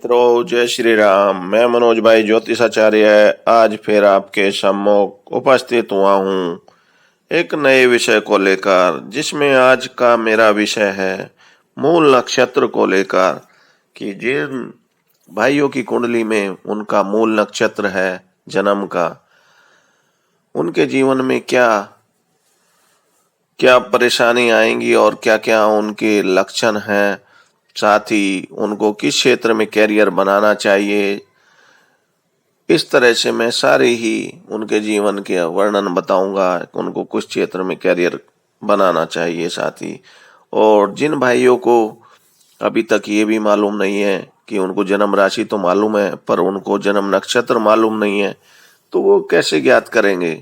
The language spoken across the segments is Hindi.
मित्रों, जय श्री राम। मैं मनोज भाई ज्योतिषाचार्य आज फिर आपके सम्मुख उपस्थित हुआ हूँ एक नए विषय को लेकर, जिसमें आज का मेरा विषय है मूल नक्षत्र को लेकर कि जिन भाइयों की कुंडली में उनका मूल नक्षत्र है जन्म का, उनके जीवन में क्या क्या परेशानी आएंगी और क्या क्या उनके लक्षण हैं, साथ ही उनको किस क्षेत्र में कैरियर बनाना चाहिए। इस तरह से मैं सारे ही उनके जीवन के वर्णन बताऊंगा, उनको कुछ क्षेत्र में कैरियर बनाना चाहिए साथ ही। और जिन भाइयों को अभी तक ये भी मालूम नहीं है कि उनको जन्म राशि तो मालूम है पर उनको जन्म नक्षत्र मालूम नहीं है, तो वो कैसे ज्ञात करेंगे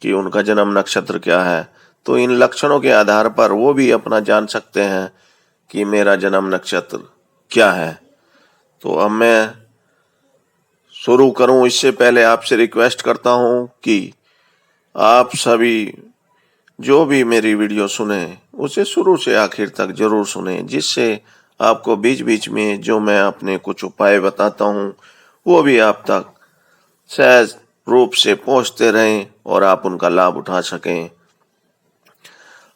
कि उनका जन्म नक्षत्र क्या है। तो इन लक्षणों के आधार पर वो भी अपना जान सकते हैं कि मेरा जन्म नक्षत्र क्या है। तो अब मैं शुरू करूं, इससे पहले आपसे रिक्वेस्ट करता हूं कि आप सभी जो भी मेरी वीडियो सुने उसे शुरू से आखिर तक जरूर सुने, जिससे आपको बीच बीच में जो मैं अपने कुछ उपाय बताता हूं वो भी आप तक सहज रूप से पहुंचते रहें और आप उनका लाभ उठा सकें।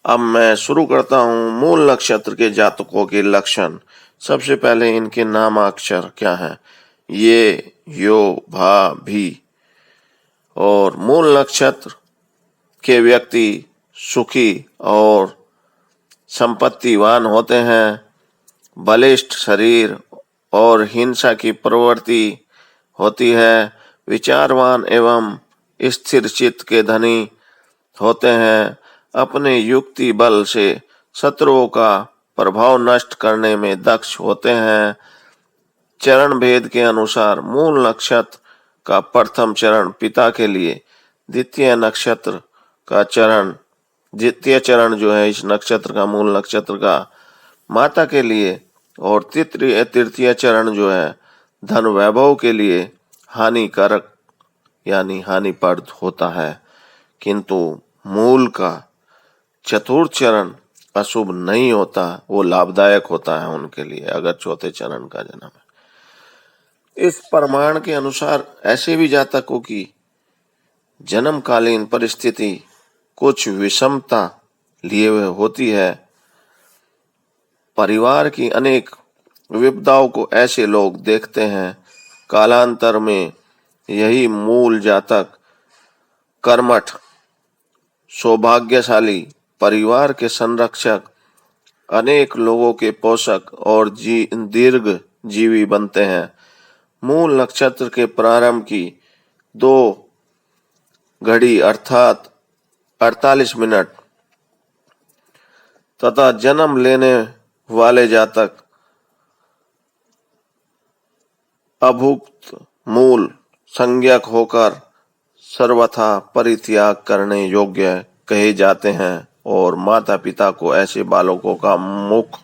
अब मैं शुरू करता हूँ मूल नक्षत्र के जातकों के लक्षण। सबसे पहले इनके नामाक्षर क्या हैं, ये, यो, भा, भी। और मूल नक्षत्र के व्यक्ति सुखी और संपत्तिवान होते हैं, बलिष्ठ शरीर और हिंसा की प्रवृत्ति होती है, विचारवान एवं स्थिर चित्त के धनी होते हैं, अपने युक्ति बल से शत्रुओं का प्रभाव नष्ट करने में दक्ष होते हैं। चरण भेद के अनुसार मूल नक्षत्र का प्रथम चरण पिता के लिए, द्वितीय चरण जो है इस नक्षत्र का, मूल नक्षत्र का, माता के लिए, और तृतीय चरण जो है धन वैभव के लिए हानिकारक यानी हानिप्रद होता है। किंतु मूल का चतुर्थ चरण अशुभ नहीं होता, वो लाभदायक होता है उनके लिए अगर चौथे चरण का जन्म है। इस प्रमाण के अनुसार ऐसे भी जातकों की जन्मकालीन परिस्थिति कुछ विषमता लिए हुए होती है। परिवार की अनेक विपदाओं को ऐसे लोग देखते हैं। कालांतर में यही मूल जातक कर्मठ, सौभाग्यशाली, परिवार के संरक्षक, अनेक लोगों के पोषक और दीर्घ जीवी बनते हैं। मूल नक्षत्र के प्रारंभ की 2 घड़ी अर्थात 48 मिनट तथा जन्म लेने वाले जातक अभुक्त मूल संज्ञक होकर सर्वथा परित्याग करने योग्य कहे जाते हैं और माता पिता को ऐसे बालकों का मुख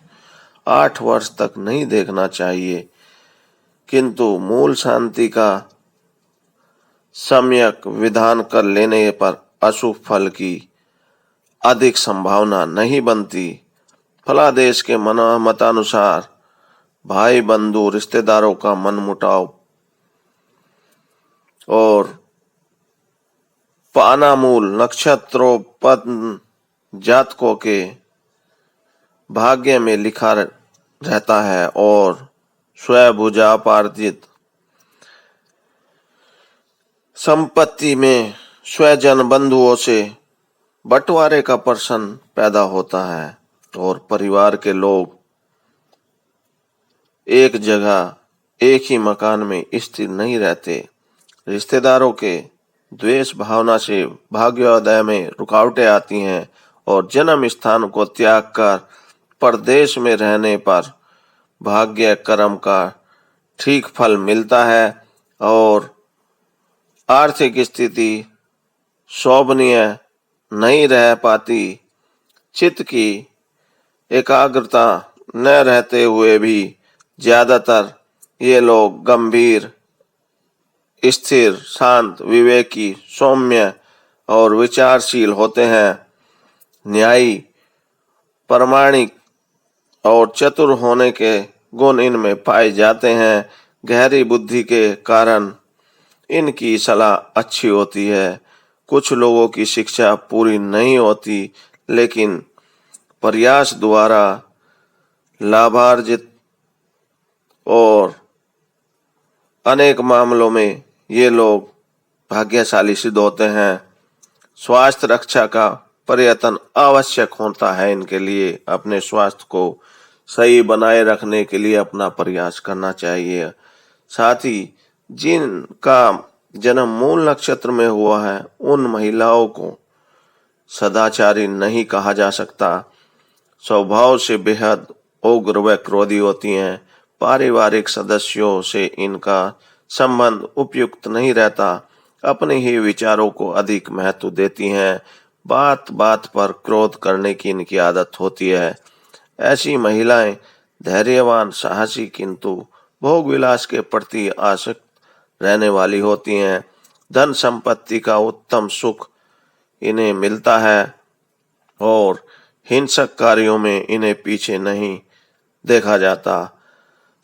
8 वर्ष तक नहीं देखना चाहिए। किंतु मूल शांति का सम्यक विधान कर लेने पर अशुभ फल की अधिक संभावना नहीं बनती। फलादेश के मतानुसार भाई बंधु रिश्तेदारों का मनमुटाव और पानामूल नक्षत्रोपन्न जातकों के भाग्य में लिखा रहता है और स्वभुजापार्जित संपत्ति में स्वजन बंधुओं से बंटवारे का प्रश्न पैदा होता है और परिवार के लोग एक जगह एक ही मकान में स्थिर नहीं रहते। रिश्तेदारों के द्वेष भावना से भाग्योदय में रुकावटें आती हैं और जन्म स्थान को त्याग कर परदेश में रहने पर भाग्य कर्म का ठीक फल मिलता है और आर्थिक स्थिति शोभनीय नहीं रह पाती। चित्त की एकाग्रता न रहते हुए भी ज्यादातर ये लोग गंभीर, स्थिर, शांत, विवेकी, सौम्य और विचारशील होते हैं। न्यायी, प्रामाणिक और चतुर होने के गुण इनमें पाए जाते हैं। गहरी बुद्धि के कारण इनकी सलाह अच्छी होती है। कुछ लोगों की शिक्षा पूरी नहीं होती, लेकिन प्रयास द्वारा लाभार्जित और अनेक मामलों में ये लोग भाग्यशाली सिद्ध होते हैं। स्वास्थ्य रक्षा का प्रयत्न आवश्यक होता है इनके लिए। अपने स्वास्थ्य को सही बनाए रखने के लिए अपना प्रयास करना चाहिए। साथ ही जिनका जन्म मूल नक्षत्र में हुआ है, उन महिलाओं को सदाचारी नहीं कहा जा सकता। स्वभाव से बेहद उग्र व क्रोधी होती हैं। पारिवारिक सदस्यों से इनका संबंध उपयुक्त नहीं रहता। अपने ही विचारों को अधिक महत्व देती हैं। बात बात पर क्रोध करने की इनकी आदत होती है। ऐसी महिलाएं धैर्यवान, साहसी, किंतु भोग विलास के प्रति आसक्त रहने वाली होती हैं। धन संपत्ति का उत्तम सुख इन्हें मिलता है और हिंसक कार्यों में इन्हें पीछे नहीं देखा जाता।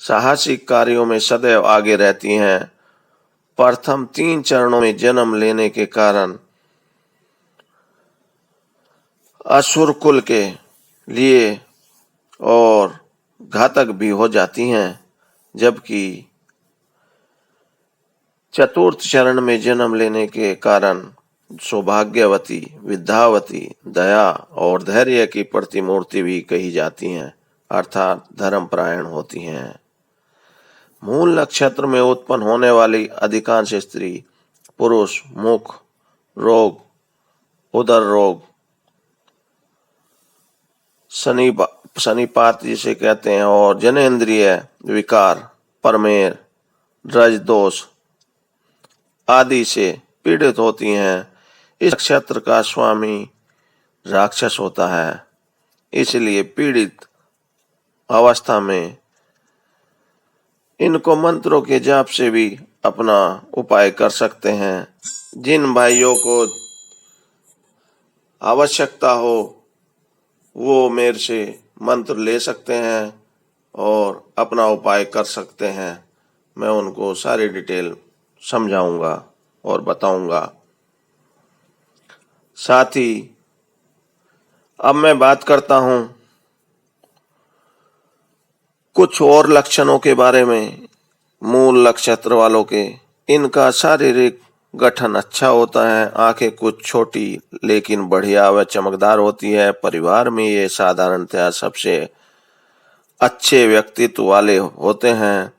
साहसिक कार्यों में सदैव आगे रहती हैं। प्रथम 3 चरणों में जन्म लेने के कारण असुर कुल के लिए और घातक भी हो जाती हैं, जबकि चतुर्थ चरण में जन्म लेने के कारण सौभाग्यवती, विद्यावती, दया और धैर्य की प्रतिमूर्ति भी कही जाती हैं, अर्थात धर्मपरायण होती हैं। मूल नक्षत्र में उत्पन्न होने वाली अधिकांश स्त्री पुरुष मुख रोग, उदर रोग, शनिपात जिसे कहते हैं, और जनेंद्रिय विकार, प्रमेह, रज दोष आदि से पीड़ित होती हैं। इस नक्षत्र का स्वामी राक्षस होता है, इसलिए पीड़ित अवस्था में इनको मंत्रों के जाप से भी अपना उपाय कर सकते हैं। जिन भाइयों को आवश्यकता हो वो मेरे से मंत्र ले सकते हैं और अपना उपाय कर सकते हैं। मैं उनको सारी डिटेल समझाऊंगा और बताऊंगा। साथ ही अब मैं बात करता हूं कुछ और लक्षणों के बारे में। मूल नक्षत्र वालों के इनका शारीरिक गठन अच्छा होता है। आंखें कुछ छोटी लेकिन बढ़िया व चमकदार होती है। परिवार में ये साधारणतया सबसे अच्छे व्यक्तित्व वाले होते हैं।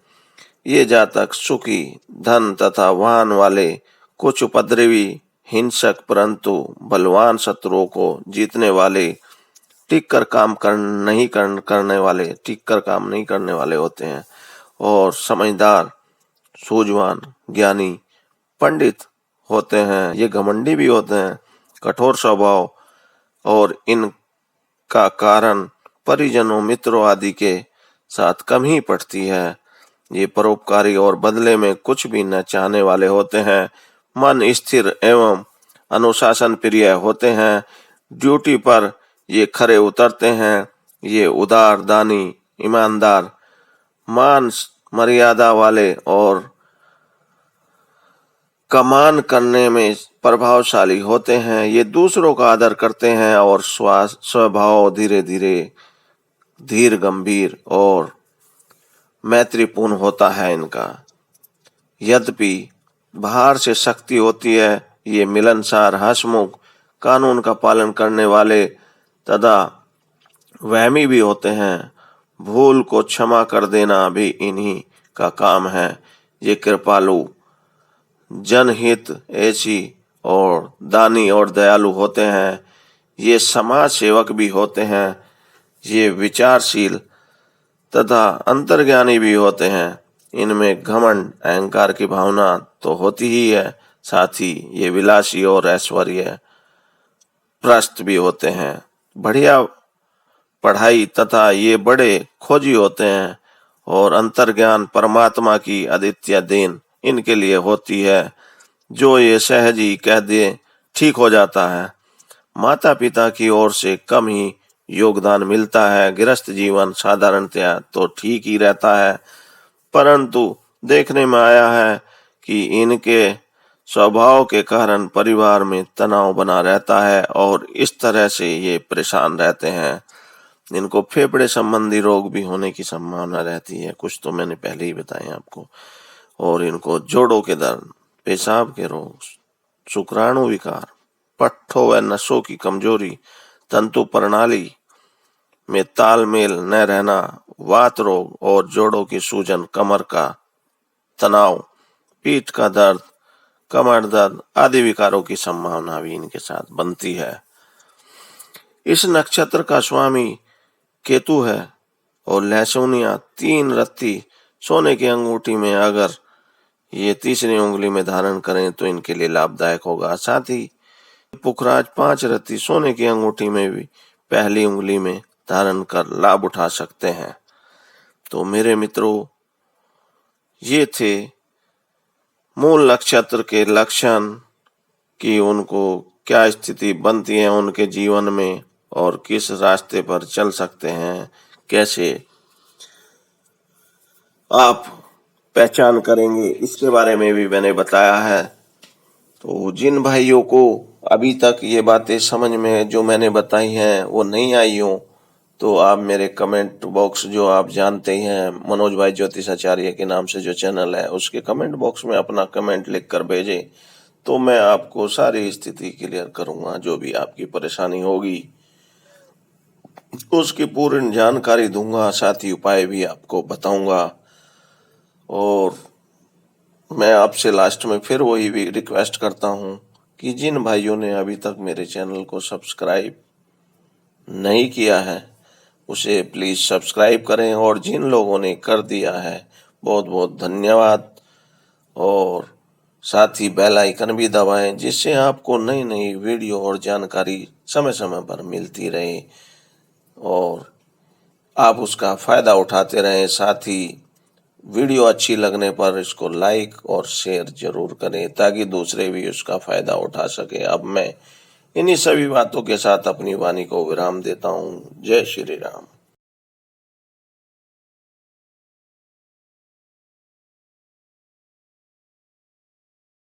ये जातक सुखी, धन तथा वाहन वाले, कुछ उपद्रवी, हिंसक परंतु बलवान शत्रुओं को जीतने वाले, टिक कर काम नहीं करने वाले होते हैं और समझदार, सूझवान, ज्ञानी, पंडित होते हैं। ये घमंडी भी होते हैं, कठोर स्वभाव, और इनका कारण परिजनों, मित्रों आदि के साथ कम ही पड़ती है। ये परोपकारी और बदले में कुछ भी न चाहने वाले होते हैं। मन स्थिर एवं अनुशासन प्रिय होते हैं। ड्यूटी पर ये खरे उतरते हैं। ये उदार, दानी, ईमानदार, मान मर्यादा वाले और कमान करने में प्रभावशाली होते हैं। ये दूसरों का आदर करते हैं और स्वभाव धीरे धीरे धीर, गंभीर और मैत्रीपूर्ण होता है इनका। यद्यपि बाहर से शक्ति होती है, ये मिलनसार, हंसमुख, कानून का पालन करने वाले तथा वहमी भी होते हैं। भूल को क्षमा कर देना भी इन्हीं का काम है। ये कृपालु, जनहित ऐसी और दानी और दयालु होते हैं। ये समाज सेवक भी होते हैं। ये विचारशील तथा अंतर्ज्ञानी भी होते हैं। इनमें घमंड, अहंकार की भावना तो होती ही है, साथ ही ये विलासी और ऐश्वर्य प्रस्त भी होते हैं। बढ़िया पढ़ाई तथा ये बड़े खोजी होते हैं और अंतर्ज्ञान परमात्मा की अद्वितीय देन इनके लिए होती है, जो ये सहज ही कह दे ठीक हो जाता है। माता पिता की ओर से कम ही योगदान मिलता है। गृहस्थ जीवन साधारणतया तो ठीक ही रहता है, परंतु देखने में आया है कि इनके स्वभाव के कारण परिवार में तनाव बना रहता है और इस तरह से ये परेशान रहते हैं। इनको फेफड़े संबंधी रोग भी होने की संभावना रहती है, कुछ तो मैंने पहले ही बताए आपको। और इनको जोड़ों के दर्द, पेशाब के रोग, शुक्राणु विकार, पट्ठों व नसों की कमजोरी, तंतु प्रणाली में तालमेल न रहना, वात रोग और जोड़ों की सूजन, कमर का तनाव, पीठ का दर्द, कमर दर्द आदि विकारों की संभावना भी इनके साथ बनती है। इस नक्षत्र का स्वामी केतु है और लहसुनिया 3 रत्ती सोने की अंगूठी में अगर ये तीसरी उंगली में धारण करें तो इनके लिए लाभदायक होगा। साथ ही पुखराज 5 रत्ती सोने की अंगूठी में भी पहली उंगली में धारण कर लाभ उठा सकते हैं। तो मेरे मित्रों, ये थे मूल नक्षत्र के लक्षण कि उनको क्या स्थिति बनती है उनके जीवन में और किस रास्ते पर चल सकते हैं, कैसे आप पहचान करेंगे, इसके बारे में भी मैंने बताया है। तो जिन भाइयों को अभी तक ये बातें समझ में जो मैंने बताई हैं वो नहीं आई हो, तो आप मेरे कमेंट बॉक्स, जो आप जानते ही हैं मनोज भाई ज्योतिषाचार्य के नाम से जो चैनल है, उसके कमेंट बॉक्स में अपना कमेंट लिख कर भेजें, तो मैं आपको सारी स्थिति क्लियर करूंगा। जो भी आपकी परेशानी होगी उसकी पूर्ण जानकारी दूंगा, साथ ही उपाय भी आपको बताऊंगा। और मैं आपसे लास्ट में फिर वही भी रिक्वेस्ट करता हूं कि जिन भाइयों ने अभी तक मेरे चैनल को सब्सक्राइब नहीं किया है उसे प्लीज सब्सक्राइब करें, और जिन लोगों ने कर दिया है बहुत बहुत धन्यवाद। और साथ ही बेल आइकन भी दबाएं जिससे आपको नई नई वीडियो और जानकारी समय समय पर मिलती रहे और आप उसका फायदा उठाते रहें। साथ ही वीडियो अच्छी लगने पर इसको लाइक और शेयर जरूर करें ताकि दूसरे भी उसका फायदा उठा सके। अब मैं इन्हीं सभी बातों के साथ अपनी वाणी को विराम देता हूँ। जय श्री राम।